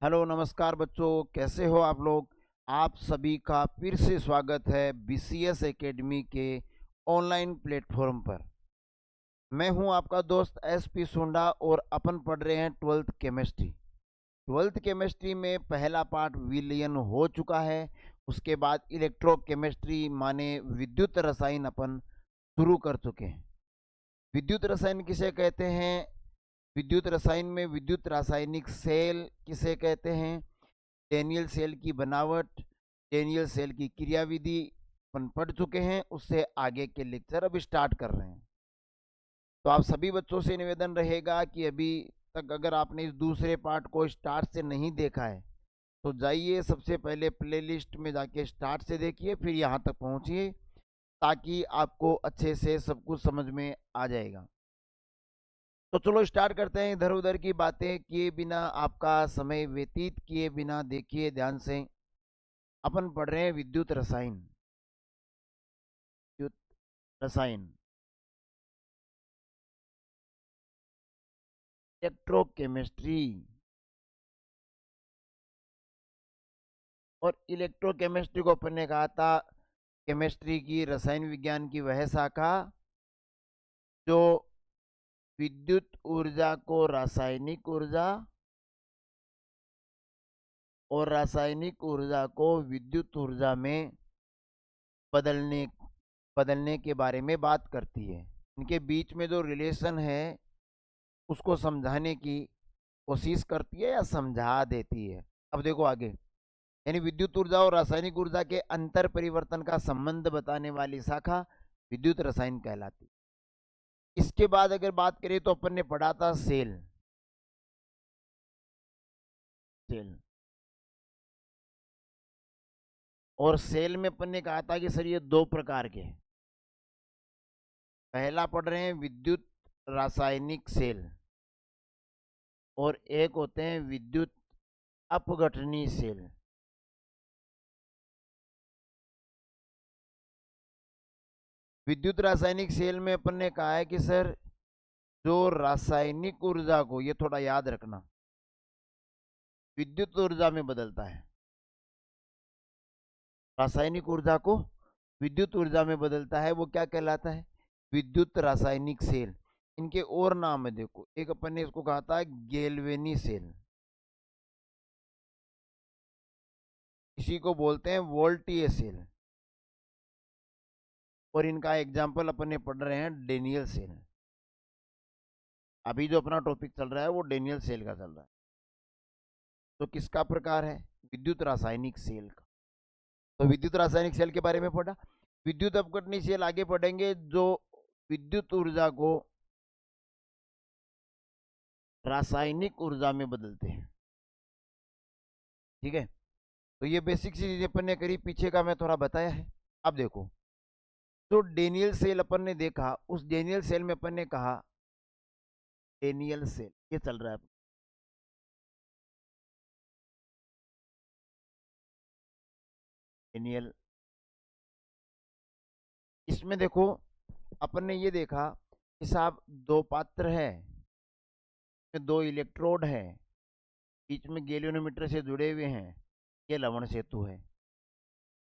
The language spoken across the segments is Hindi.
हेलो नमस्कार बच्चों, कैसे हो आप लोग। आप सभी का फिर से स्वागत है बीसीएस एकेडमी के ऑनलाइन प्लेटफॉर्म पर। मैं हूं आपका दोस्त एसपी सोंडा और अपन पढ़ रहे हैं ट्वेल्थ केमिस्ट्री। ट्वेल्थ केमिस्ट्री में पहला पार्ट विलयन हो चुका है। उसके बाद इलेक्ट्रोकेमिस्ट्री माने विद्युत रसायन अपन शुरू कर चुके हैं। विद्युत रसायन किसे कहते हैं? विद्युत रसायन में विद्युत रासायनिक सेल किसे कहते हैं? डेनियल सेल की बनावट, डेनियल सेल की क्रियाविधि अपन पढ़ चुके हैं। उससे आगे के लेक्चर अब स्टार्ट कर रहे हैं। तो आप सभी बच्चों से निवेदन रहेगा कि अभी तक अगर आपने इस दूसरे पार्ट को स्टार्ट से नहीं देखा है तो जाइए, सबसे पहले प्लेलिस्ट में जाके स्टार्ट से देखिए, फिर यहाँ तक पहुँचिए ताकि आपको अच्छे से सब कुछ समझ में आ जाएगा। तो चलो स्टार्ट करते हैं। इधर उधर की बातें किए बिना, आपका समय व्यतीत किए बिना देखिए ध्यान से। अपन पढ़ रहे हैं विद्युत रसायन। विद्युत रसायन, इलेक्ट्रोकेमिस्ट्री। और इलेक्ट्रोकेमिस्ट्री को अपन ने कहा था केमिस्ट्री की, रसायन विज्ञान की वह शाखा जो विद्युत ऊर्जा को रासायनिक ऊर्जा और रासायनिक ऊर्जा को विद्युत ऊर्जा में बदलने बदलने के बारे में बात करती है। इनके बीच में जो रिलेशन है उसको समझाने की कोशिश करती है या समझा देती है। अब देखो आगे, यानी विद्युत ऊर्जा और रासायनिक ऊर्जा के अंतर परिवर्तन का संबंध बताने वाली शाखा विद्युत रसायन कहलाती। इसके बाद अगर बात करें तो अपन ने पढ़ा था सेल। सेल और सेल में अपन ने कहा था कि सर ये दो प्रकार के हैं। पहला पढ़ रहे हैं विद्युत रासायनिक सेल और एक होते हैं विद्युत अपघटनी सेल। विद्युत रासायनिक सेल में अपन ने कहा है कि सर जो रासायनिक ऊर्जा को, ये थोड़ा याद रखना, विद्युत ऊर्जा में बदलता है। रासायनिक ऊर्जा को विद्युत ऊर्जा में बदलता है, वो क्या कहलाता है? विद्युत रासायनिक सेल। इनके और नाम है, देखो, एक अपन ने इसको कहा था गेल्वेनी सेल, इसी को बोलते हैं वोल्टीय सेल, और इनका एग्जाम्पल अपन ने पढ़ रहे हैं डेनियल सेल। अभी जो अपना टॉपिक चल रहा है वो डेनियल सेल का चल रहा है। तो किसका प्रकार है? विद्युत रासायनिक सेल का। तो विद्युत रासायनिक सेल के बारे में पढ़ा। विद्युत अपघटनी सेल आगे पढ़ेंगे, जो विद्युत ऊर्जा को रासायनिक ऊर्जा में बदलते हैं। ठीक है, तो ये बेसिक चीज अपन ने करी, पीछे का मैं थोड़ा बताया है। अब देखो, तो डेनियल सेल अपन ने देखा, उस डेनियल सेल में अपन ने कहा, डेनियल सेल ये चल रहा है डेनियल। इसमें देखो, अपन ने ये देखा कि साहब दो पात्र है, दो इलेक्ट्रोड है, बीच में गैल्वेनोमीटर से जुड़े हुए हैं, ये लवण सेतु है।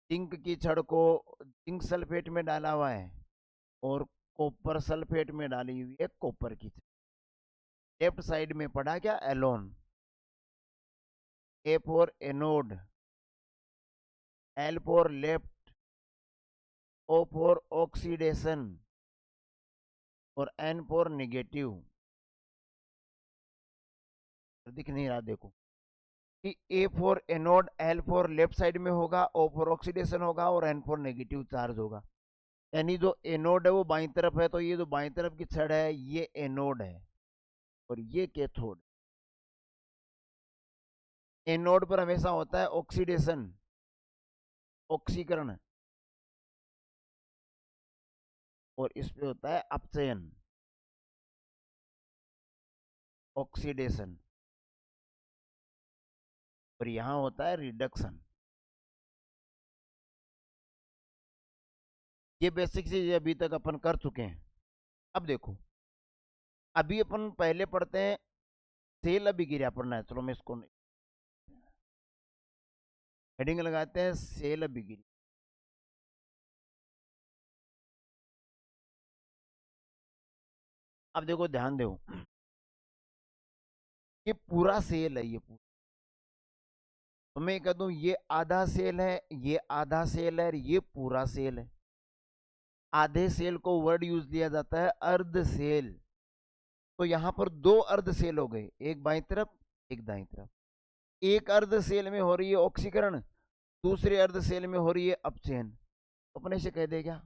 जिंक की छड़ को जिंक सल्फेट में डाला हुआ है और कॉपर सल्फेट में डाली हुई है कॉपर की छड़। लेफ्ट साइड में पड़ा क्या? ALON. A for anode, L for left, O for oxidation और एन फॉर निगेटिव। दिख नहीं रहा, देखो कि A for anode, L for left side में होगा, ओ फॉर ऑक्सीडेशन होगा और एन फॉर नेगेटिव चार्ज होगा। यानी जो एनोड है वो बाई तरफ है, तो ये जो बाई तरफ की छड़ है ये एनोड है और ये कैथोड। एनोड पर हमेशा होता है ऑक्सीडेशन, ऑक्सीकरण, और इस पे होता है अपचयन, ऑक्सीडेशन, और यहां होता है रिडक्शन। ये बेसिक चीज अभी तक अपन कर चुके हैं। अब देखो, अभी अपन पहले पढ़ते हैं सेल अभिक्रिया पढ़ना है। चलो मैं इसको हेडिंग लगाते हैं सेल अभिक्रिया। अब देखो ध्यान दो, ये पूरा सेल है, ये पूरा। तो मैं कह दूं ये आधा सेल है, ये आधा सेल है और ये पूरा सेल है। आधे सेल को वर्ड यूज लिया जाता है अर्ध सेल। तो यहां पर दो अर्ध सेल हो गए, एक बाईं तरफ एक दाईं तरफ। एक अर्ध सेल में हो रही है ऑक्सीकरण, दूसरे अर्ध सेल में हो रही है अपचयन। अपने से कह दे क्या,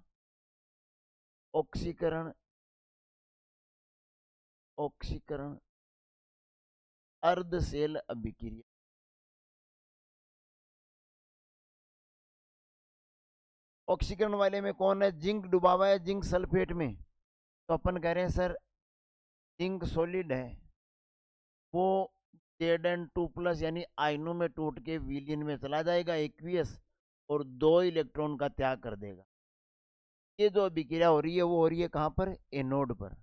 ऑक्सीकरण ऑक्सीकरण अर्ध सेल अभिक्रिया। ऑक्सीकरण वाले में कौन है, जिंक डुबा हुआ है जिंक सल्फेट में। तो अपन कह रहे हैं सर जिंक सॉलिड है, वो Zn2+ यानी आयनों में टूट के विलीन में चला जाएगा एक्वियस, और 2 इलेक्ट्रॉन का त्याग कर देगा। ये जो अभिक्रिया हो रही है वो हो रही है कहां पर, एनोड पर।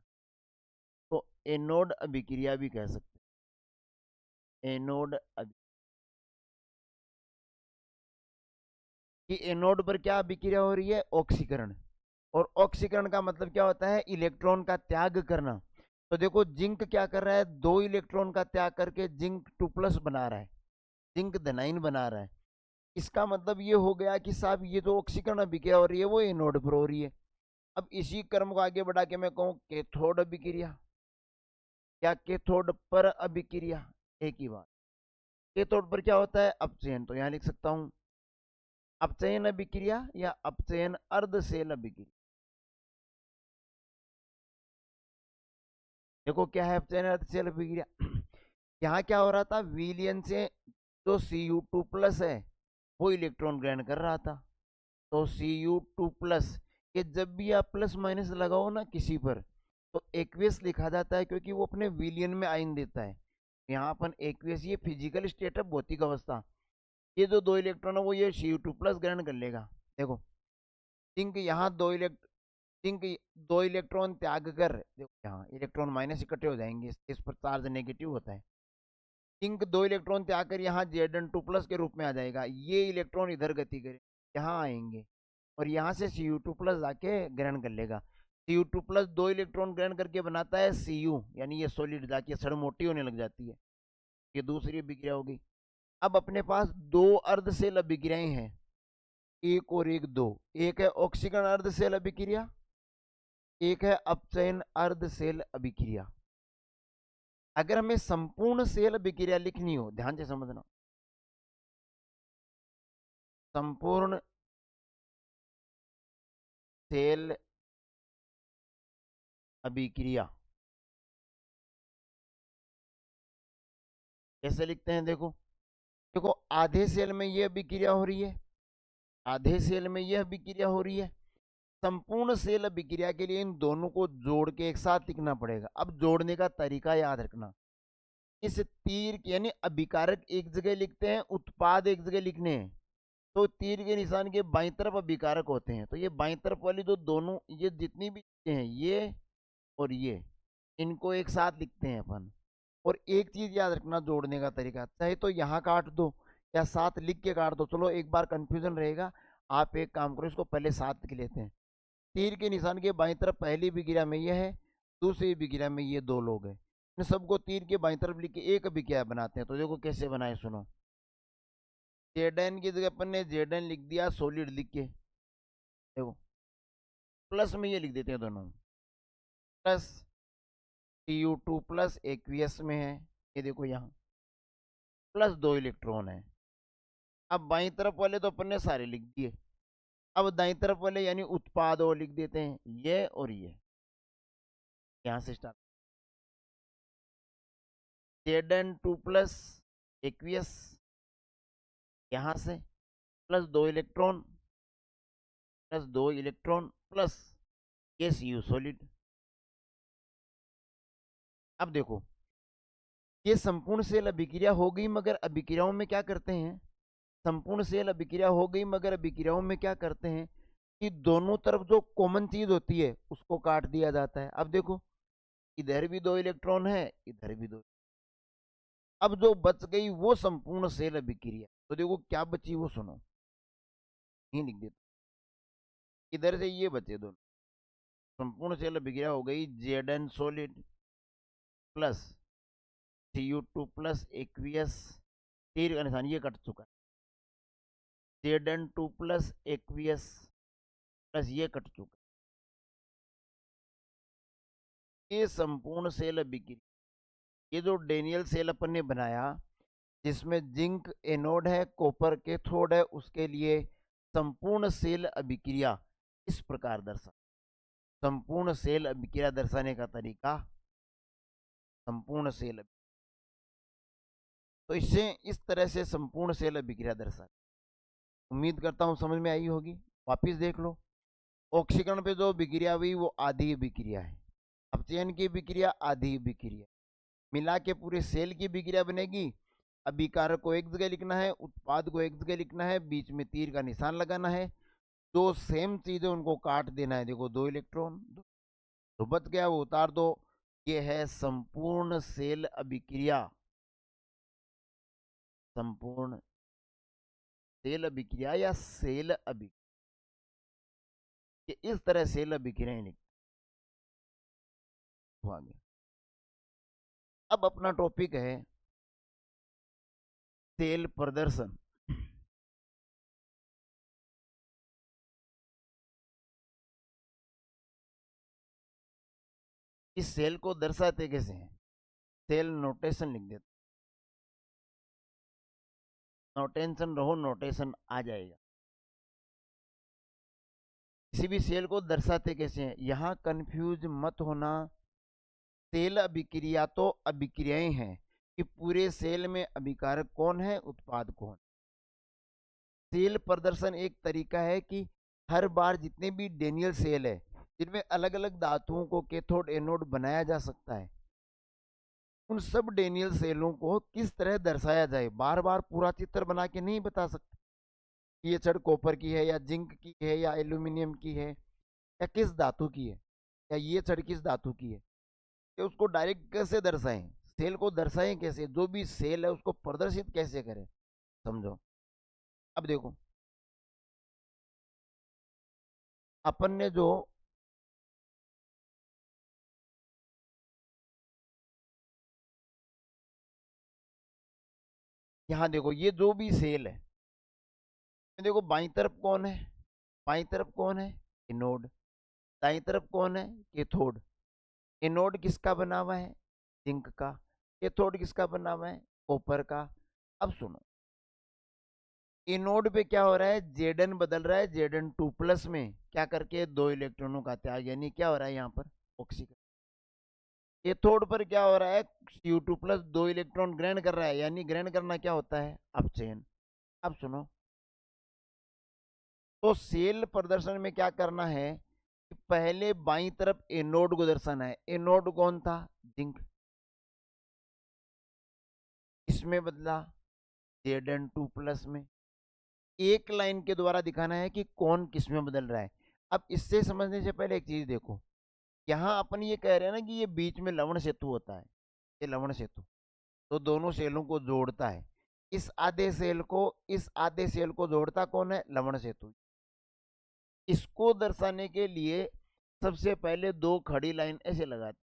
तो एनोड अभिक्रिया भी कह सकते हैं, एनोड कि एनोड पर क्या अभिक्रिया हो रही है, ऑक्सीकरण। और ऑक्सीकरण का मतलब क्या होता है, इलेक्ट्रॉन का त्याग करना। तो देखो जिंक क्या कर रहा है, 2 इलेक्ट्रॉन का त्याग करके जिंक 2+ बना रहा है, जिंक धनाइन बना रहा है। इसका मतलब ये हो गया कि साहब ये जो ऑक्सीकरण अभिक्रिया हो रही है वो एनोड पर हो रही है। अब इसी क्रम को आगे बढ़ा के मैं कहूँ कैथोड अभिक्रिया या कैथोड पर अभिक्रिया, एक ही बात। कैथोड पर क्या होता है, अपचयन। तो यहां लिख सकता हूं अपचयन अभिक्रिया या अपचयन अर्ध सेल अभिक्रिया। देखो क्या है अपचयन अर्ध सेल अभिक्रिया। यहाँ क्या हो रहा था, विलियन से जो Cu2+ है वो इलेक्ट्रॉन ग्रहण कर रहा था। तो Cu2+, ये जब भी आप प्लस माइनस लगाओ ना किसी पर, तो एक्वियस लिखा जाता है, क्योंकि वो अपने विलियन में आयन देता है। यहाँ अपन एक्वियस, ये फिजिकल स्टेट है, भौतिक अवस्था। ये जो 2 इलेक्ट्रॉन है वो ये Cu2+ ग्रहण कर लेगा। देखो जिंक यहाँ 2 जिंक 2 इलेक्ट्रॉन त्याग कर, देखो यहाँ इलेक्ट्रॉन माइनस इकट्ठे हो जाएंगे, इस पर चार्ज नेगेटिव होता है। जिंक 2 इलेक्ट्रॉन त्याग कर यहाँ Zn2+ के रूप में आ जाएगा। ये इलेक्ट्रॉन इधर गति करे, यहाँ आएंगे और यहाँ से Cu2+ आके ग्रहण कर लेगा। Cu2+ 2 इलेक्ट्रॉन ग्रहण करके बनाता है Cu, यानी ये सॉलिड जाके सड़ मोटी होने लग जाती है। ये दूसरी अभिक्रिया होगी। अब अपने पास 2 अर्ध सेल अभिक्रियाएं हैं, एक और एक, दो। एक है ऑक्सीकरण अर्ध सेल अभिक्रिया, एक है अपचयन अर्ध सेल अभिक्रिया। अगर हमें संपूर्ण सेल अभिक्रिया लिखनी हो, ध्यान से समझना, संपूर्ण सेल अभिक्रिया कैसे लिखते हैं, देखो देखो आधे सेल में यह अभिक्रिया हो रही है, आधे सेल में यह अभिक्रिया हो रही है। संपूर्ण सेल अभिक्रिया के लिए इन दोनों को जोड़ के एक साथ लिखना पड़ेगा। अब जोड़ने का तरीका याद रखना, इस तीर यानी अभिकारक एक जगह लिखते हैं, उत्पाद एक जगह लिखने हैं। तो तीर के निशान के बाईं तरफ अभिकारक होते हैं, तो ये बाईं तरफ वाली जो दोनों, ये जितनी भी चीजें हैं, ये और ये, इनको एक साथ लिखते हैं अपन। और एक चीज याद रखना जोड़ने का तरीका, चाहे तो यहाँ काट दो या साथ लिख के काट दो, चलो एक बार कंफ्यूजन रहेगा। आप एक काम करो, इसको पहले साथ लिख लेते हैं। तीर के निशान के बाईं तरफ पहली अभिक्रिया में यह है, दूसरी अभिक्रिया में ये 2 लोग हैं। इन सबको तीर के बाईं तरफ लिख के एक अभिक्रिया बनाते हैं। तो देखो कैसे बनाए, सुनो। Zn की जगह अपन ने Zn लिख दिया सॉलिड लिख के, देखो प्लस में ये लिख देते हैं दोनों, प्लस Cu2+ एक्वियस में है, ये देखो यहाँ प्लस 2 इलेक्ट्रॉन है। अब बाईं तरफ वाले तो अपन ने सारे लिख दिए, अब दाईं तरफ वाले यानी उत्पाद और लिख देते हैं, ये और ये। यहाँ से स्टार्ट, Zn2+ एक्वियस, यहाँ से plus 2 electron, plus 2 electron plus ये Cu सॉलिड। अब देखो ये संपूर्ण सेल अभिक्रिया हो गई, मगर अभिक्रियाओं में क्या करते हैं, संपूर्ण सेल अभिक्रिया हो गई मगर अभिक्रियाओं में क्या करते हैं कि दोनों तरफ जो कॉमन चीज होती है उसको काट दिया जाता है। अब देखो इधर भी 2 इलेक्ट्रॉन है, इधर भी 2, अब जो बच गई वो संपूर्ण सेल अभिक्रिया, तो देखो क्या बची वो सुनो, यही लिख देता, इधर से ये बचे दोनों, संपूर्ण सेल अभिक्रिया हो गई जेडन solid plus Cu2 plus aqueous, तीर का निशान ये कट चुका है, Zn2 प्लस एक्वियस प्लस ये कट चुका है, ये संपूर्ण सेल अभिक्रिया, ये जो डेनियल सेल अपन ने बनाया जिसमें जिंक एनोड है कॉपर कैथोड है, उसके लिए संपूर्ण सेल अभिक्रिया इस प्रकार दर्शा, संपूर्ण सेल अभिक्रिया दर्शाने का तरीका संपूर्ण सेल, तो इससे इस तरह से संपूर्ण सेल अभिक्रिया दर्शा, उम्मीद करता हूं समझ में आई होगी। वापिस देख लो, ऑक्सीकरण पे जो अभिक्रिया हुई वो आधी अभिक्रिया है, अपचयन की अभिक्रिया आधी अभिक्रिया, मिला के पूरे सेल की अभिक्रिया बनेगी। अभिकारक को एक जगह लिखना है, उत्पाद को एक जगह लिखना है, बीच में तीर का निशान लगाना है, दो सेम चीजें उनको काट देना है, देखो 2 इलेक्ट्रॉन तो बच गया वो उतार दो, ये है संपूर्ण सेल अभिक्रिया, संपूर्ण सेल अभिक्रिया या सेल अभिक्रिया, इस तरह सेल अभिक्रियाएं लिख आगे। अब अपना टॉपिक है सेल प्रदर्शन। इस सेल को दर्शाते कैसे हैं, सेल नोटेशन लिख देते, नोटेशन रहो नोटेशन आ जाएगा। किसी भी सेल को दर्शाते कैसे हैं, यहां कंफ्यूज मत होना, सेल अभिक्रिया तो अभिक्रियाएं हैं कि पूरे सेल में अभिकारक कौन है उत्पाद कौन। सेल प्रदर्शन एक तरीका है कि हर बार जितने भी डेनियल सेल है जिनमें अलग अलग धातुओं को कैथोड एनोड बनाया जा सकता है, उन सब डेनियल सेलों को किस तरह दर्शाया जाए, बार बार पूरा चित्र बना के नहीं बता सकते ये छड़ कॉपर की है या जिंक की है या एल्यूमिनियम की है या किस धातु की है, या ये छड़ किस धातु की है, कि उसको डायरेक्ट कैसे दर्शाएं, सेल को दर्शाएं कैसे, जो भी सेल है उसको प्रदर्शित कैसे करें, समझो। अब देखो अपन ने जो यहाँ देखो ये जो भी सेल है, देखो बाई तरफ कौन है, बाई तरफ कौन है एनोड, दाई तरफ कौन है कैथोड, एनोड किसका बना हुआ है जिंक का, कैथोड किसका बना हुआ है कॉपर का। अब सुनो, एनोड पे क्या हो रहा है, जेडन बदल रहा है Zn2 प्लस में क्या करके 2 इलेक्ट्रॉनों का त्याग, यानी क्या हो रहा है यहाँ पर ऑक्सीकरण। कैथोड पर क्या हो रहा है, Cu2 प्लस 2 इलेक्ट्रॉन ग्रहण कर रहा है, यानी ग्रहण करना क्या होता है अपचयन। अब सुनो, तो सेल प्रदर्शन में क्या करना है कि पहले बाई तरफ एनोड को दर्शाना है, एनोड कौन था जिंक, इसमें बदला Zn2 प्लस में, एक लाइन के द्वारा दिखाना है कि कौन किस में बदल रहा है। अब इससे समझने से पहले एक चीज देखो, यहाँ अपन ये कह रहे हैं ना कि ये बीच में लवण सेतु होता है, ये लवण सेतु तो दोनों सेलों को जोड़ता है, इस आधे सेल को इस आधे सेल को जोड़ता कौन है लवण सेतु। इसको दर्शाने के लिए सबसे पहले दो खड़ी लाइन ऐसे लगाते,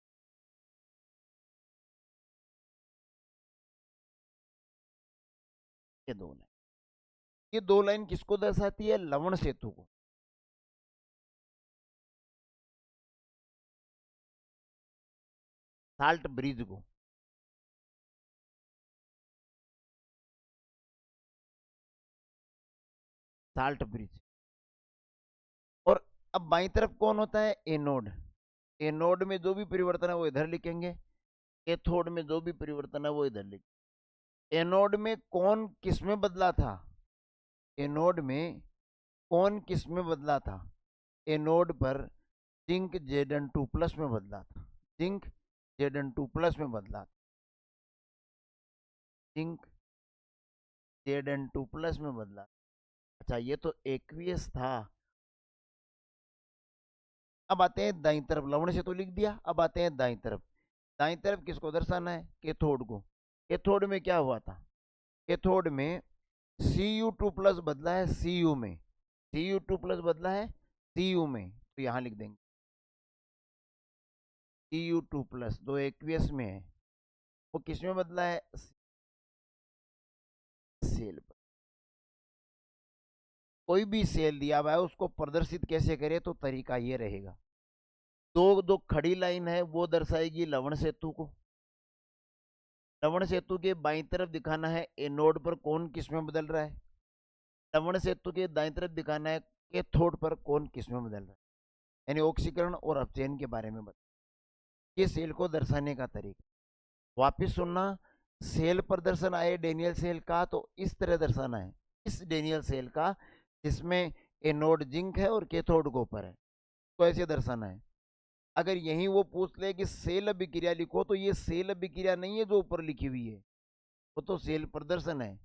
ये दो लाइन, ये दो लाइन किसको दर्शाती है लवण सेतु को, साल्ट ब्रिज को। साल्ट ब्रिज, और अब बाई तरफ कौन होता है एनोड, एनोड में जो भी परिवर्तन है वो इधर लिखेंगे, कैथोड में जो भी परिवर्तन है वो इधर लिखेंगे। एनोड में कौन किस में बदला था, एनोड में कौन किस में बदला था, एनोड पर जिंक Zn2 प्लस में बदला था, जिंक Zn2 प्लस में बदला था, जिंक Zn2 प्लस में बदला। अच्छा ये तो एक्वियस था। अब आते हैं दाई तरफ, लवण से तो लिख दिया, अब आते हैं दाई तरफ, दाई तरफ किसको दर्शाना है कैथोड को, कैथोड में क्या हुआ था, कैथोड में Cu2+ बदला है Cu में, Cu2+ बदला है Cu में, तो यहां लिख देंगे Cu2+, दो एक्वियस में है, वो किस में बदला है, सेल पर। कोई भी सेल दिया हुआ है उसको प्रदर्शित कैसे करे, तो तरीका ये रहेगा, दो दो खड़ी लाइन है वो दर्शाएगी लवण सेतु को, लवण सेतु के बाईं तरफ दिखाना है एनोड पर कौन किस में बदल रहा है, लवण सेतु के दाईं तरफ दिखाना है कैथोड पर कौन किस में बदल रहा है, यानी ऑक्सीकरण और अपचयन के बारे में बता, ये सेल को दर्शाने का तरीका। वापिस सुनना, सेल प्रदर्शन आए डेनियल सेल का तो इस तरह दर्शाना है, इस डेनियल सेल का जिसमें एनोड जिंक है और कैथोड कॉपर है, तो ऐसे दर्शाना है। अगर यही वो पूछ ले कि सेल अभिक्रिया लिखो, तो ये सेल अभिक्रिया नहीं है जो ऊपर लिखी हुई है, वो तो सेल प्रदर्शन है।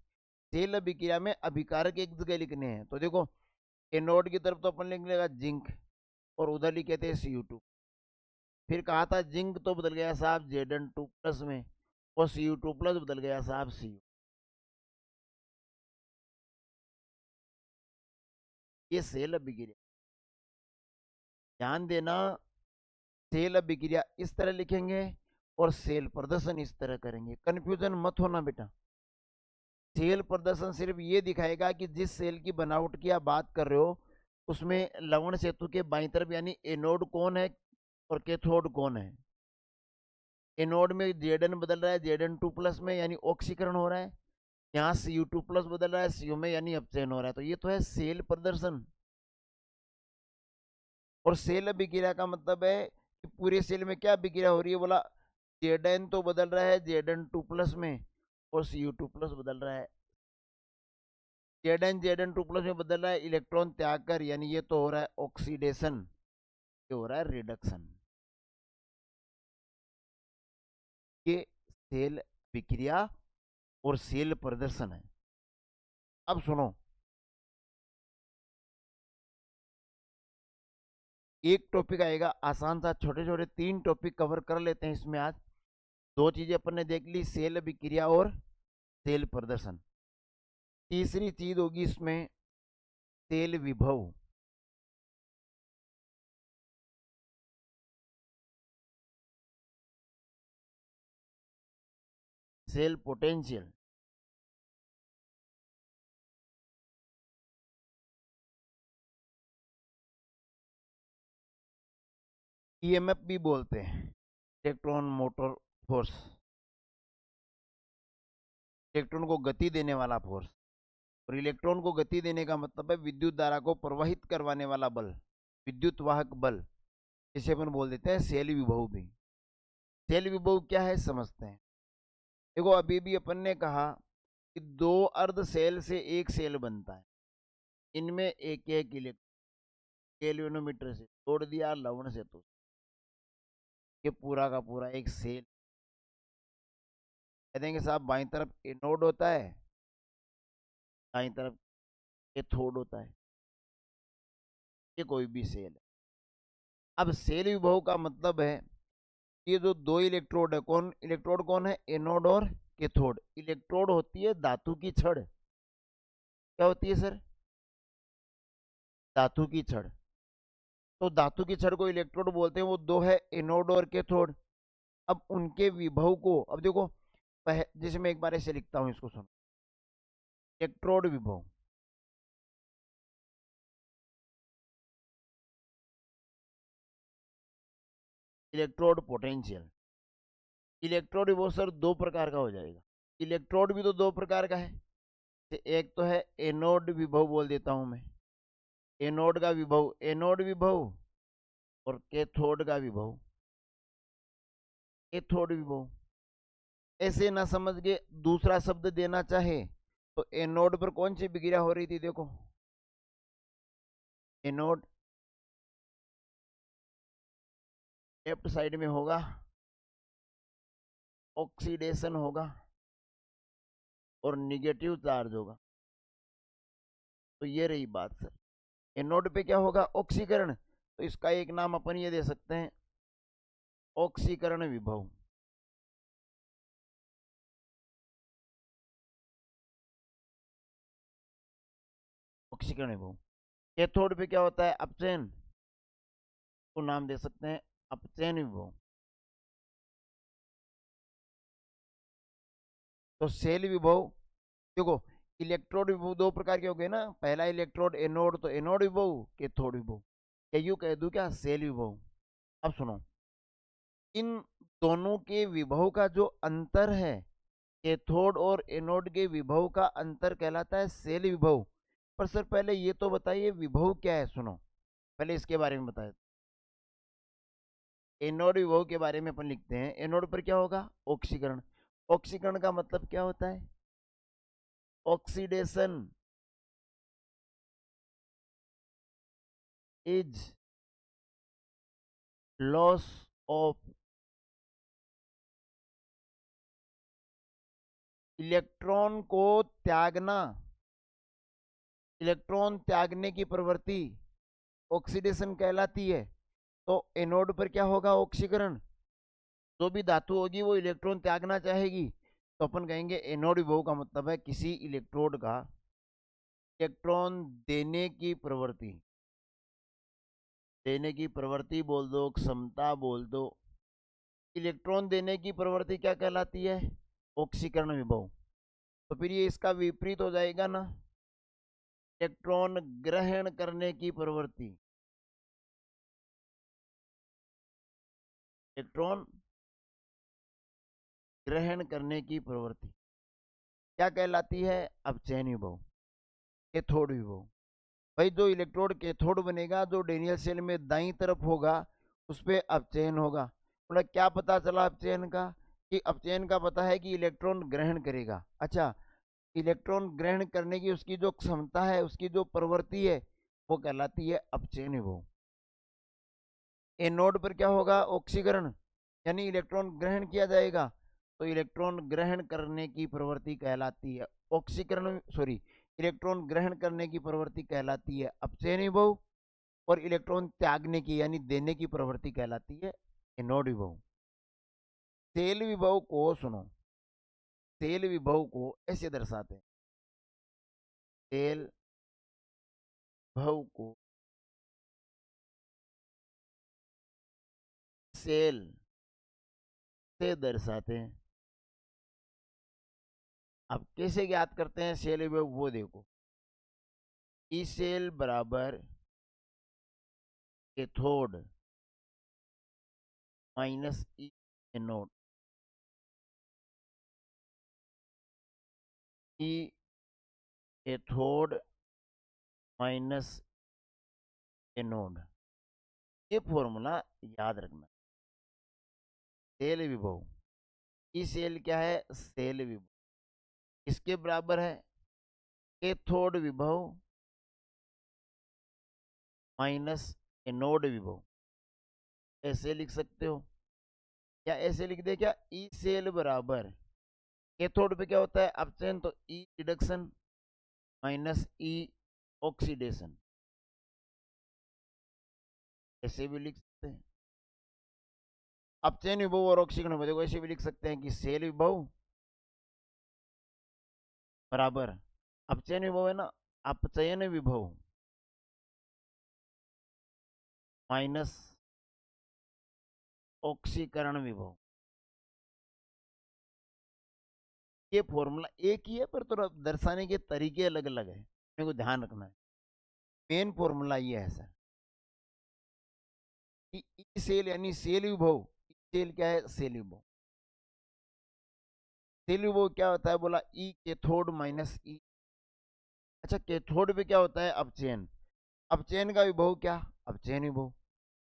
सेल अभिक्रिया में अभिकारक एक जगह लिखने हैं, तो देखो एनोड की तरफ तो अपन लिख लेगा जिंक और उधर लिखे थे Cu2, फिर कहा था जिंक तो बदल गया साहब Zn2+ में और Cu2+ बदल गया साहब Cu। ये सेल अभिक्रिया, ध्यान देना, सेल अभिक्रिया इस तरह लिखेंगे और सेल प्रदर्शन इस तरह करेंगे, कंफ्यूजन मत होना बेटा। सेल प्रदर्शन सिर्फ ये दिखाएगा कि जिस सेल की बनावट की आप बात कर रहे हो उसमें लवण सेतु के बाईं तरफ यानी एनोड कौन है और कैथोड कौन है। एनोड में Zn बदल रहा है Zn2+ में यानी ऑक्सीकरण हो रहा है, यहाँ Cu2+ बदल रहा है Cu में यानी अपचयन हो रहा है, तो ये तो है सेल प्रदर्शन। और सेल अभिक्रिया का मतलब है कि पूरे सेल में क्या अभिक्रिया हो रही है, बोला Zn तो बदल रहा है Zn2+ में और Cu2+ बदल रहा है, Zn2+ में बदल रहा है इलेक्ट्रॉन त्याग कर, यानी ये तो हो रहा है ऑक्सीडेशन, ये हो रहा है रिडक्शन। ये सेल अभिक्रिया और सेल प्रदर्शन है। अब सुनो, एक टॉपिक आएगा आसान सा, छोटे छोटे 3 टॉपिक कवर कर लेते हैं इसमें आज। दो चीजें अपन ने देख ली, सेल अभिक्रिया और सेल प्रदर्शन। तीसरी चीज होगी इसमें सेल विभव, सेल पोटेंशियल, ईएमएफ भी बोलते हैं, इलेक्ट्रॉन मोटर फोर्स, इलेक्ट्रॉन को गति देने वाला फोर्स। और इलेक्ट्रॉन को गति देने का मतलब है विद्युत धारा को प्रवाहित करवाने वाला बल, विद्युत वाहक बल, इसे अपन बोल देते हैं सेल विभव भी। सेल विभव क्या है समझते हैं। देखो अभी भी अपन ने कहा कि 2 अर्ध सेल से एक सेल बनता है, इनमें एक एक कैल्विनोमीटर से जोड़ दिया लवण से, तो ये पूरा का पूरा एक सेल। कह देंगे साहब बाईं तरफ एनोड होता है, दाईं तरफ कैथोड होता है, ये कोई भी सेल है। अब सेल विभव का मतलब है ये जो 2 इलेक्ट्रोड है, इलेक्ट्रोड कौन है, एनोड और कैथोड। इलेक्ट्रोड होती है धातु की छड़, क्या होती है सर, धातु की छड़। तो धातु की छड़ को इलेक्ट्रोड बोलते हैं, वो 2 है एनोड और कैथोड। अब उनके विभव को, अब देखो जैसे मैं एक बार ऐसे लिखता हूं, इसको सुनो, इलेक्ट्रोड विभव, इलेक्ट्रोड पोटेंशियल। इलेक्ट्रोड विभव सर 2 प्रकार का हो जाएगा, इलेक्ट्रोड भी तो 2 प्रकार का है, एक तो है एनोड विभव बोल देता हूं मैं, एनोड का विभव, एनोड विभव, और कैथोड का विभव, कैथोड विभव। ऐसे ना समझ के दूसरा शब्द देना चाहे तो एनोड पर कौन सी विक्रिया हो रही थी, देखो एनोड लेफ्ट साइड में होगा, ऑक्सीडेशन होगा और निगेटिव चार्ज होगा, तो ये रही बात सर। एनोड पे क्या होगा, ऑक्सीकरण, तो इसका एक नाम अपन ये दे सकते हैं ऑक्सीकरण विभव। ऑक्सीकरण विभव। कैथोड पे क्या होता है? अपचयन, को नाम दे सकते हैं अपचयन विभव। तो सेल विभव, देखो इलेक्ट्रोड विभव दो प्रकार के हो गए ना, पहला इलेक्ट्रोड एनोड, तो एनोड विभव, कैथोड विभव, या यूं कह दूं क्या, सेल विभव। अब सुनो, इन दोनों के विभव का जो अंतर है, कैथोड और एनोड के विभव का अंतर कहलाता है सेल विभव। पर सर पहले ये तो बताइए विभव क्या है, सुनो पहले इसके बारे में बताए। एनोड विभव के बारे में अपन लिखते हैं, एनोड पर क्या होगा? ऑक्सीकरण। ऑक्सीकरण का मतलब क्या होता है? Oxidation is loss of electron को त्यागना, इलेक्ट्रॉन त्यागने की प्रवृत्ति ऑक्सीडेशन कहलाती है। तो एनोड पर क्या होगा? ऑक्सीकरण। जो भी धातु होगी वो इलेक्ट्रॉन त्यागना चाहेगी, तो अपन कहेंगे एनोड विभव का मतलब है किसी इलेक्ट्रोड का इलेक्ट्रॉन देने की प्रवृत्ति, देने की प्रवृत्ति बोल दो, क्षमता बोल दो। इलेक्ट्रॉन देने की प्रवृत्ति क्या कहलाती है? ऑक्सीकरण विभव। तो फिर ये इसका विपरीत हो जाएगा ना, इलेक्ट्रॉन ग्रहण करने की प्रवृत्ति, इलेक्ट्रॉन ग्रहण करने की प्रवृत्ति क्या कहलाती है? अपचयन विभव, कैथोड विभव। भाई जो इलेक्ट्रोड कैथोड बनेगा, जो डेनियल सेल में दाईं तरफ होगा, उस पर अपचयन होगा। मतलब क्या पता चला अपचयन का? कि अपचयन का पता है कि इलेक्ट्रॉन ग्रहण करेगा। अच्छा, इलेक्ट्रॉन ग्रहण करने की उसकी जो क्षमता है, उसकी जो प्रवृत्ति है, वो कहलाती है अपचयन विभव। एनोड पर क्या होगा? ऑक्सीकरण, यानी इलेक्ट्रॉन ग्रहण किया जाएगा, तो इलेक्ट्रॉन ग्रहण करने की प्रवृत्ति कहलाती है ऑक्सीकरण, सॉरी, इलेक्ट्रॉन ग्रहण करने की प्रवृत्ति कहलाती है अपचयन विभव, और इलेक्ट्रॉन त्यागने की यानी देने की प्रवृत्ति कहलाती है एनोड विभव। सेल विभव को सुनो, सेल विभव को ऐसे दर्शाते हैं, सेल विभव को सेल से दर्शाते हैं। अब कैसे ज्ञात करते हैं सेल विभव, वो देखो, ई सेल बराबर cathode minus E anode, E cathode minus anode, ये फॉर्मूला याद रखना। सेल विभव, ई सेल क्या है? सेल विभव, इसके बराबर है कैथोड विभव माइनस एनोड विभव। ऐसे लिख सकते हो, या ऐसे लिख दे क्या, ई सेल बराबर कैथोड पे क्या होता है? अपचयन, तो ई रिडक्शन माइनस ई ऑक्सीडेशन, ऐसे भी लिख सकते हैं। अपचयन विभव और ऑक्सीकरण विभव देखो ऐसे भी लिख सकते हैं कि सेल विभव बराबर अपचयन विभव है ना, अपचयन विभव माइनस ऑक्सीकरण विभव। ये फॉर्मूला एक ही है, पर थोड़ा दर्शाने के तरीके अलग अलग है, मेरे को ध्यान रखना है। मेन फॉर्मूला ये है सर कि ई सेल यानी सेल विभव, ई सेल क्या है? सेल विभव। सेल विभव क्या होता है? बोला ई कैथोड माइनस ई। अच्छा, कैथोड पे क्या होता है? अपचयन। अपचयन का विभव क्या? अपचयन विभव।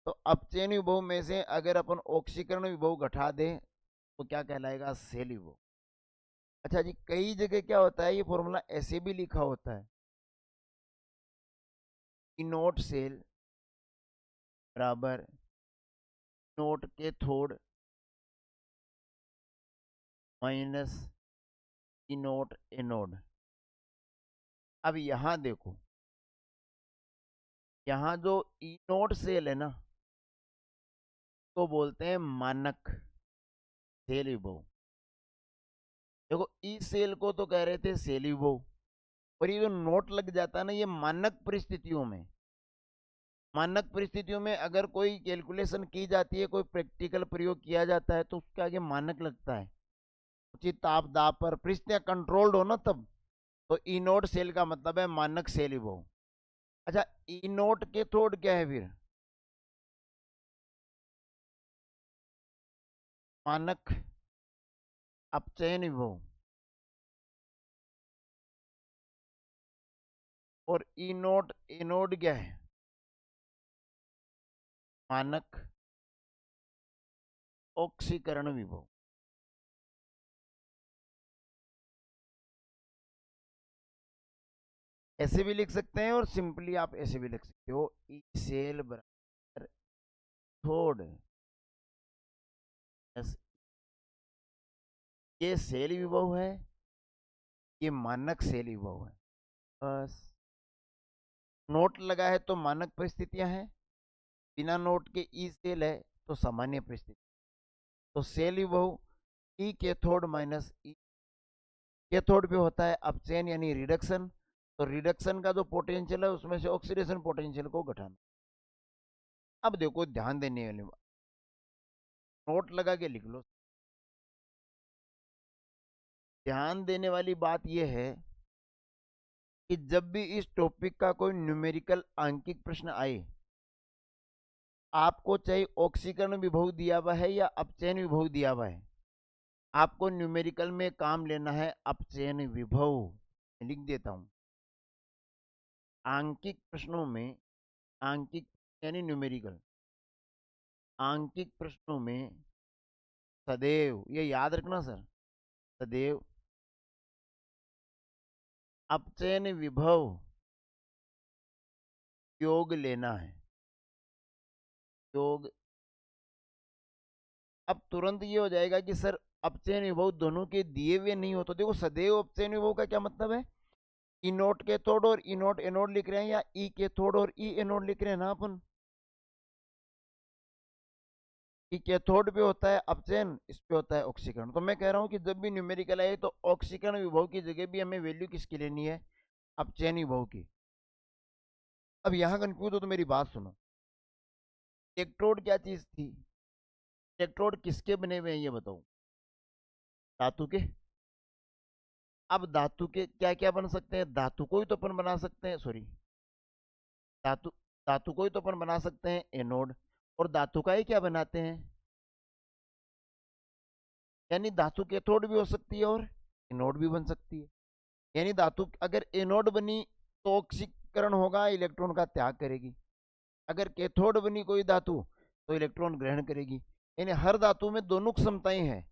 तो अपचयन विभव में से अगर अपन ऑक्सीकरण विभव घटा दें तो क्या कहलाएगा? सेल विभव। अच्छा जी, कई जगह क्या होता है, ये फॉर्मूला ऐसे भी लिखा होता है, ई नोट सेल बराबर नोट कैथोड माइनस ई नोट एनोड। अब यहां देखो, यहाँ जो ई नोट सेल है ना, तो बोलते हैं मानक सेल विभव। देखो ई सेल को तो कह रहे थे सेल विभव, और ये जो नोट लग जाता है ना, ये मानक परिस्थितियों में अगर कोई कैलकुलेशन की जाती है, कोई प्रैक्टिकल प्रयोग किया जाता है, तो उसके आगे मानक लगता है। उचित ताप दाब पर परिस्थितियां कंट्रोल्ड हो ना तब। तो ई नोट सेल का मतलब है मानक सेल विभव। अच्छा, ई नोट के थोड़ क्या है फिर? मानक अपचयन विभव। और ई नोट ए नोट क्या है? मानक ऑक्सीकरण विभव। ऐसे भी लिख सकते हैं और सिंपली आप ऐसे भी लिख सकते हो, ई सेल बराबर थोड़ एस। ये सेल विभव है, ये मानक सेल विभव है। बस नोट लगा है तो मानक परिस्थितियां हैं, बिना नोट के ई सेल है तो सामान्य परिस्थिति। तो सेल विभव ई कैथोड माइनस ई कैथोड पे होता है अपचयन यानी रिडक्शन। तो रिडक्शन का जो पोटेंशियल है उसमें से ऑक्सीडेशन पोटेंशियल को घटाना। अब देखो ध्यान देने वाली बात, नोट लगा के लिख लो। ध्यान देने वाली बात यह है कि जब भी इस टॉपिक का कोई न्यूमेरिकल आंकिक प्रश्न आए, आपको चाहे ऑक्सीकरण विभव दिया हुआ है या अपचयन विभव दिया हुआ है, आपको न्यूमेरिकल में काम लेना है अपचयन विभव। लिख देता हूं, आंकिक प्रश्नों में, आंकिक यानी न्यूमेरिकल, आंकिक प्रश्नों में सदैव, ये याद रखना सर, सदैव अपचयन विभव योग लेना है। योग। अब तुरंत ये हो जाएगा कि सर अपचयन विभव दोनों के दिए हुए नहीं हो, तो देखो सदैव अपचयन विभव का क्या मतलब है? ई नोट कैथोड और ई नोट एनोड लिख रहे हैं, या ई कैथोड और ई एनोड लिख रहे हैं ना अपन। ई कैथोड पे होता है अपचयन, इस पे होता है ऑक्सीकरण। तो मैं कह रहा हूं कि जब भी न्यूमेरिकल आए तो ऑक्सीकरण विभव की जगह भी हमें वैल्यू किसकी लेनी है? अपचयन विभव की। अब यहां कंफ्यूज हो तो मेरी बात सुनो। इलेक्ट्रोड क्या चीज थी? इलेक्ट्रोड किसके बने हुए हैं ये बताओ? धातु के। अब धातु के क्या क्या बन सकते हैं? धातु को ही तो अपन बना सकते हैं, सॉरी, धातु धातु को ही तो अपन बना सकते हैं एनोड। और धातु का ही क्या बनाते हैं? यानी धातु कैथोड भी हो सकती है और एनोड भी बन सकती है। यानी धातु अगर एनोड बनी तो ऑक्सीकरण होगा, इलेक्ट्रॉन का त्याग करेगी। अगर कैथोड बनी कोई धातु तो इलेक्ट्रॉन ग्रहण करेगी। यानी हर धातु में दोनों क्षमताएं हैं,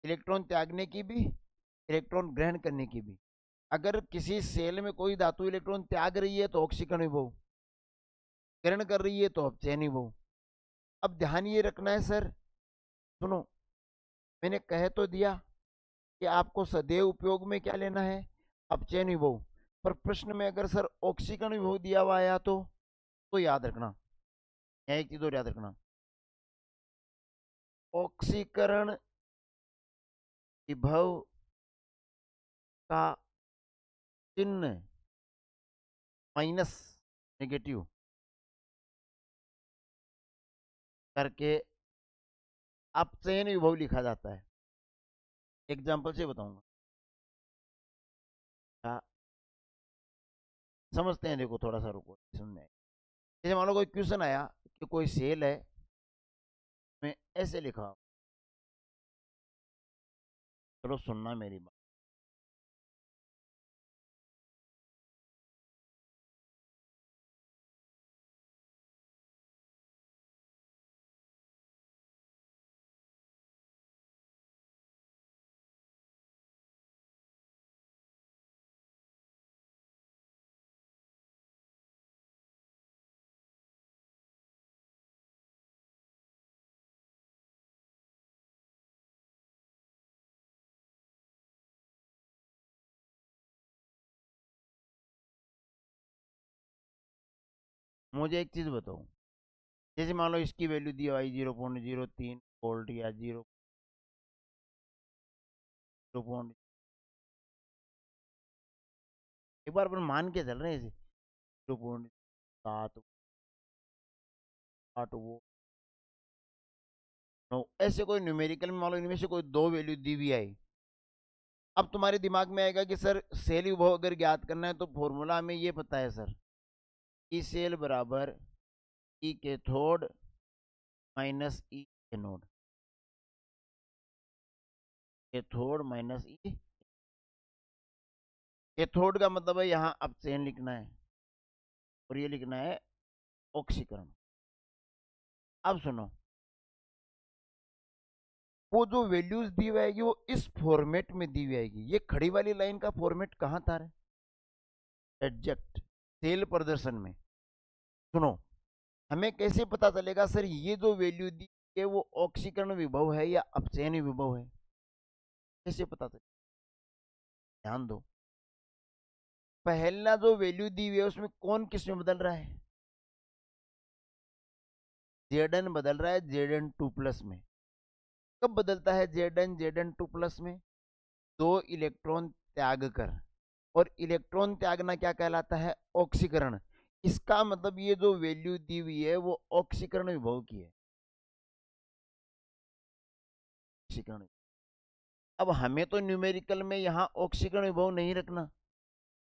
इलेक्ट्रॉन त्यागने की भी, इलेक्ट्रॉन ग्रहण करने की भी। अगर किसी सेल में कोई धातु इलेक्ट्रॉन त्याग रही है तो ऑक्सीकरण विभव, ग्रहण कर रही है तो अपचयन विभव। अब ध्यान ये रखना है सर, सुनो, मैंने कह तो दिया कि आपको सदैव उपयोग में क्या लेना है? अपचयन विभव। पर प्रश्न में अगर सर ऑक्सीकरण विभव दिया हुआ आया तो याद रखना, एक चीज और याद रखना, ऑक्सीकरण विभव का चिन्ह माइनस, नेगेटिव करके अपचयन विभव लिखा जाता है। एग्जाम्पल से बताऊंगा। हाँ, समझते हैं, देखो थोड़ा सा रुको, समझ में आए। जैसे मान लो कोई क्वेश्चन आया कि कोई सेल है, मैं ऐसे लिखा, चलो सुनना मेरी बात। मुझे एक चीज बताओ, जैसे मान लो इसकी वैल्यू दी आई 0.03 वोल्ट या 0. एक बार अपन मान के चल रहे हैं इसे 0.7 8 वो 9 ऐसे कोई न्यूमेरिकल में मान लो इनमें से कोई दो वैल्यू दी हुई आई। अब तुम्हारे दिमाग में आएगा कि सर सेल विभव अगर ज्ञात करना है तो फॉर्मूला हमें ये पता है सर, ई सेल बराबर ई cathode minus E anode, cathode minus ई। कैथोड का मतलब है यहाँ अपचयन लिखना है और ये लिखना है ऑक्सीकरण। अब सुनो, वो जो वैल्यूज दी हुई आएगी वो इस फॉर्मेट में दी हुई आएगी। ये खड़ी वाली लाइन का फॉर्मेट कहाँ था रे? एग्जैक्ट सेल प्रदर्शन में। सुनो, हमें कैसे पता चलेगा सर ये जो वैल्यू दी है वो ऑक्सीकरण विभव है या अपचयन विभव है? कैसे पता चलेगा? ध्यान दो, पहला जो वैल्यू दी हुई है उसमें कौन किस में बदल रहा है? जेड एन बदल रहा है जेड एन टू प्लस में। कब बदलता है जेड एन टू प्लस में? दो इलेक्ट्रॉन त्याग कर, और इलेक्ट्रॉन त्यागना क्या कहलाता है? ऑक्सीकरण। इसका मतलब ये जो वैल्यू दी हुई है वो ऑक्सीकरण विभव की है, ऑक्सीकरण। अब हमें तो न्यूमेरिकल में यहाँ ऑक्सीकरण विभव नहीं रखना,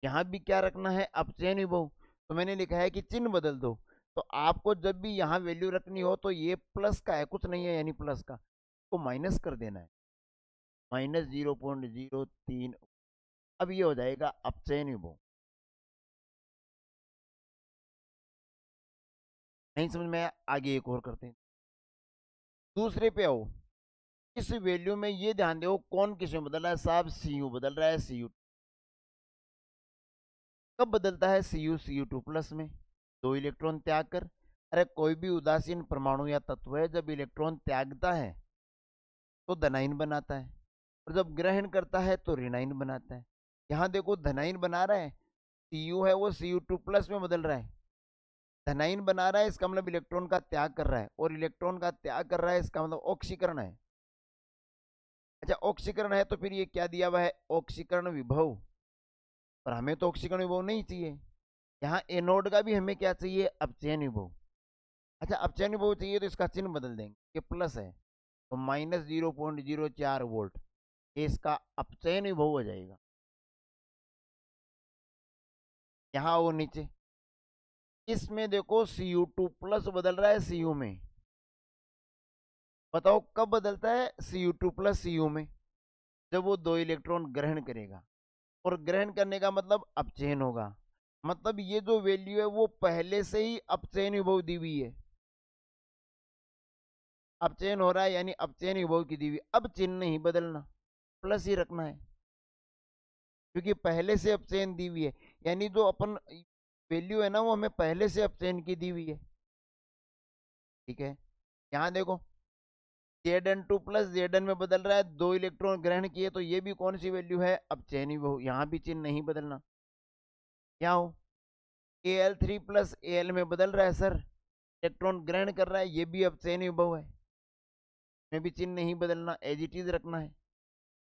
यहाँ भी क्या रखना है? अपचयन विभव। तो मैंने लिखा है कि चिन्ह बदल दो। तो आपको जब भी यहाँ वैल्यू रखनी हो तो ये प्लस का है, कुछ नहीं है यानी प्लस का, तो माइनस कर देना है, -0.03। अब ये हो जाएगा अपचयन विभव। नहीं समझ में आया? आगे एक और करते हैं, दूसरे पे आओ। इस वैल्यू में ये ध्यान दो कौन किस में बदल रहा है? साहब सी यू बदल रहा है, सी यू। कब बदलता है? सी यू टू प्लस में, दो इलेक्ट्रॉन त्याग कर। अरे कोई भी उदासीन परमाणु या तत्व है जब इलेक्ट्रॉन त्यागता है तो धनाइन बनाता है, और जब ग्रहण करता है तो ऋणाइन बनाता है। यहाँ देखो धनाइन बना रहा है, सी यू है वो सी यू टू प्लस में बदल रहा है, धनाइन बना रहा है, इसका मतलब इलेक्ट्रॉन का त्याग कर रहा है, और इलेक्ट्रॉन का त्याग कर रहा है इसका मतलब ऑक्सीकरण है। अच्छा ऑक्सीकरण है तो फिर ये क्या दिया हुआ है? ऑक्सीकरण विभव। पर हमें तो ऑक्सीकरण विभव नहीं चाहिए, यहाँ एनोड का भी हमें क्या चाहिए? अपचयन विभव। अच्छा अपचयन विभव चाहिए तो इसका चिन्ह बदल देंगे, ये प्लस है तो -0.04 वोल्ट, ये इसका अपचयन विभव हो जाएगा। यहाँ वो नीचे इसमें देखो Cu2 प्लस बदल रहा है Cu में। बताओ कब बदलता है Cu2 प्लस Cu में? जब वो दो इलेक्ट्रॉन ग्रहण करेगा, और ग्रहण करने का मतलब अपचयन होगा। मतलब ये जो वैल्यू है वो पहले से ही अपचयन विभव दी हुई है, अपचयन हो रहा है यानी अपचयन विभव की दी हुई। अब चिन्ह नहीं बदलना, प्लस ही रखना है, क्योंकि पहले से अपचयन दी हुई है, यानी जो अपन वैल्यू है ना वो हमें पहले से अपचयन की दी हुई है। ठीक है, यहाँ देखो Z N two plus Z N में बदल रहा है, दो इलेक्ट्रॉन ग्रहण किए, तो ये भी कौन सी वैल्यू है? अपचयन विभव। यहाँ भी चिन्ह नहीं बदलना। क्या हो, A L three plus A L में बदल रहा है सर, इलेक्ट्रॉन ग्रहण कर रहा है, ये भी अपचयन विभव है, में भी चिन्ह नहीं बदलना, एज इट इज रखना है।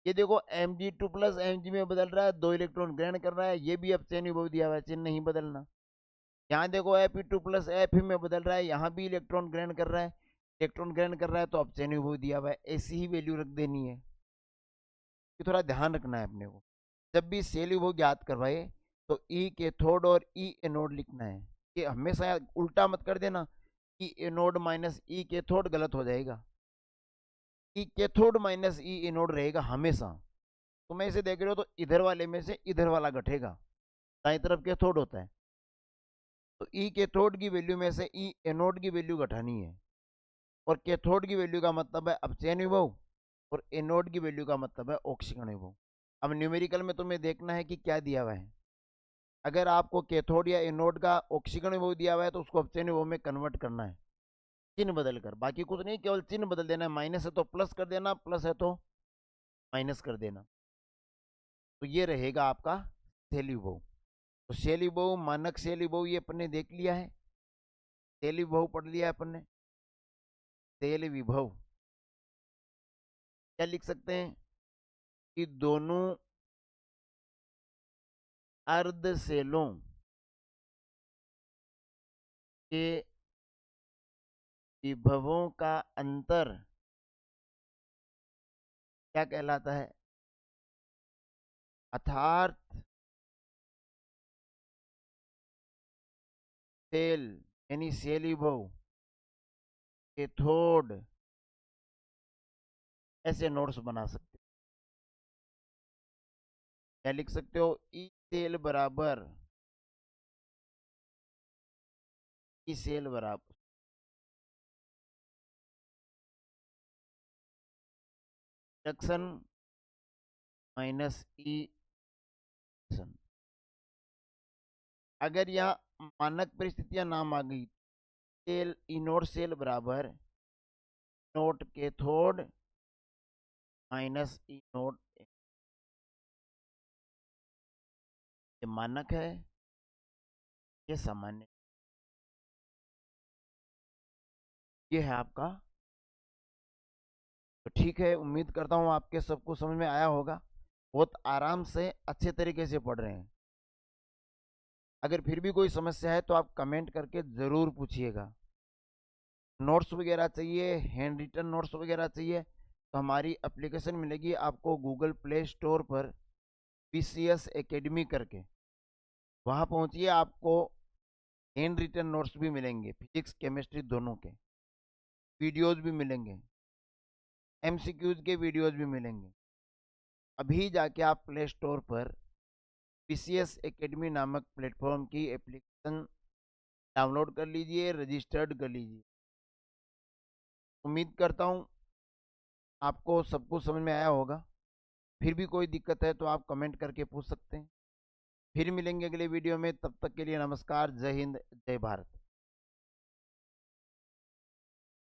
ये देखो M G two plus M G में बदल रहा है, दो इलेक्ट्रॉन ग्रहण कर रहा है, ये भी अपचयन विभव दिया हुआ है, चिन्ह नहीं बदलना। यहाँ देखो एफ टू प्लस एफ में बदल रहा है, यहाँ भी इलेक्ट्रॉन ग्रहण कर रहा है, इलेक्ट्रॉन ग्रहण कर रहा है तो अपचयन विभव दिया हुआ है, ऐसी ही वैल्यू रख देनी है। ये थोड़ा ध्यान रखना है अपने को, जब भी सेल विभव ज्ञात करवाए तो ई कैथोड और ई एनोड लिखना है। कि हमेशा उल्टा मत कर देना कि एनोड माइनस ई कैथोड, गलत हो जाएगा। ई कैथोड माइनस ई एनोड रहेगा हमेशा। तो मैं इसे देख रहे हो तो इधर वाले में से इधर वाला घटेगा, दाई तरफ कैथोड होता है, तो ई कैथोड की वैल्यू में से ई एनोड की वैल्यू घटानी है, और कैथोड की वैल्यू का मतलब है अपचयन विभव, और एनोड की वैल्यू का मतलब है ऑक्सीकरण विभव। अब न्यूमेरिकल में तुम्हें देखना है कि क्या दिया हुआ है। अगर आपको कैथोड या एनोड का ऑक्सीकरण विभव दिया हुआ है तो उसको अपचयन विभव में कन्वर्ट करना है, चिन्ह बदल कर, बाकी कुछ नहीं, केवल चिन्ह बदल देना है, माइनस है तो प्लस कर देना, प्लस है तो माइनस कर देना। तो ये रहेगा आपका सेल विभव। तो सेल विभव, मानक सेल विभव ये अपन ने देख लिया है, सेल विभव पढ़ लिया है अपन ने। सेल विभव क्या लिख सकते हैं कि दोनों अर्धसेलों के विभवों का अंतर क्या कहलाता है? अर्थात सेल यानी सेल विभव, कैथोड, ऐसे नोट्स बना सकते हो। क्या लिख सकते हो? ई सेल बराबर, ई सेल बराबर इंडक्शन माइनस ई। अगर यहाँ मानक परिस्थितियां नाम आ गई, सेल ई नोट सेल बराबर नोट कैथोड माइनस ई नोट, ये मानक है, ये सामान्य, ये है आपका। तो ठीक है, उम्मीद करता हूँ आपके सबको समझ में आया होगा। बहुत आराम से अच्छे तरीके से पढ़ रहे हैं। अगर फिर भी कोई समस्या है तो आप कमेंट करके ज़रूर पूछिएगा। नोट्स वगैरह चाहिए, हैंड रिटन नोट्स वगैरह चाहिए, तो हमारी एप्लीकेशन मिलेगी आपको गूगल प्ले स्टोर पर, BCS एकेडमी करके। वहाँ पहुँचिए, आपको हैंड रिटन नोट्स भी मिलेंगे, फिजिक्स केमिस्ट्री दोनों के वीडियोस भी मिलेंगे, MCQs के वीडियोस भी मिलेंगे। अभी जाके आप प्ले स्टोर पर BCS एकेडमी नामक प्लेटफॉर्म की एप्लीकेशन डाउनलोड कर लीजिए, रजिस्टर्ड कर लीजिए। उम्मीद करता हूँ आपको सब कुछ समझ में आया होगा। फिर भी कोई दिक्कत है तो आप कमेंट करके पूछ सकते हैं। फिर मिलेंगे अगले वीडियो में, तब तक के लिए नमस्कार, जय हिंद, जय भारत।